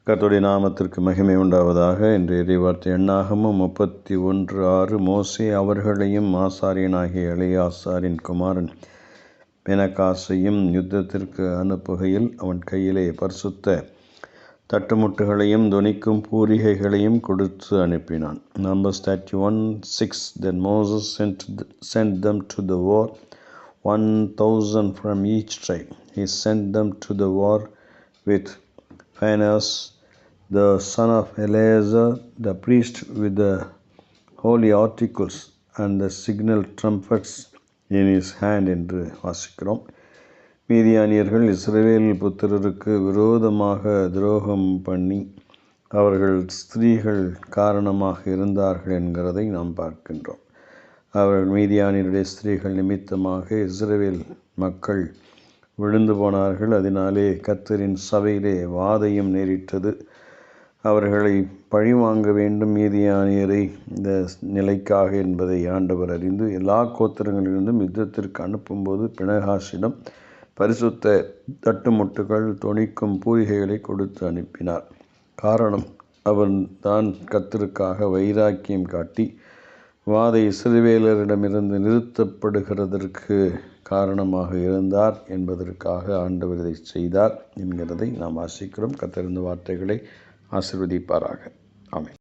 கர்த்தருடைய நாமத்திற்கு மகிமை உண்டாவதாக. இன்றைய இறைவார்த்தை எண்ணாகமம் 31:6. மோசே அவர்களையும் ஆசாரியனாகிய எலெயாசாரின் குமாரன் பினகாசையும் யுத்தத்திற்கு அனுப்புகையில் அவன் கையிலே பரிசுத்த தட்டுமுட்டுகளையும் தொனிக்கும் பூரிகைகளையும் கொடுத்து அனுப்பினான். Numbers 31:6. Then Moses sent them to the war, 1,000 from each tribe. He sent them to the war with Phinehas, the son of Eleazar, the priest, with the holy articles and the signal trumpets in his hand என்று வாசிக்கிறோம். மீதியானியர்கள் இஸ்ரவேல் புத்திரருக்கு விரோதமாக துரோகம் பண்ணி அவர்கள் ஸ்திரீகள் காரணமாக இருந்தார்கள் என்கிறதை நாம் பார்க்கின்றோம். அவர்கள் மீதியானியருடைய ஸ்திரீகள் நிமித்தமாக இஸ்ரவேல் மக்கள் விழுந்து போனார்கள். அதனாலே கர்த்தரின் சபையிலே வாதையும் நேரிட்டது. அவர்களை பழிவாங்க வேண்டும் மீதியானியரை இந்த நிலைக்காக என்பதை ஆண்டவர் அறிந்து எல்லா கோத்திரங்களிலிருந்தும் யுத்தத்திற்கு அனுப்பும்போது பினகாசிடம் பரிசுத்த தட்டுமுட்டுகள் தொனிக்கும் பூரிகைகளை கொடுத்து அனுப்பினார். காரணம், அவன் தான் கர்த்தருக்காக வைராக்கியம் காட்டி வாதை இஸ்ரவேலரிடமிருந்து நிறுத்தப்படுகிறதற்கு காரணமாக இருந்தார் என்பதற்காக ஆண்டவர் இதை செய்தார் என்கிறதை நாம் வாசிக்கிறோம். கர்த்தர் இந்த வார்த்தைகளை ஆசீர்வதிப்பாராக. ஆமென்.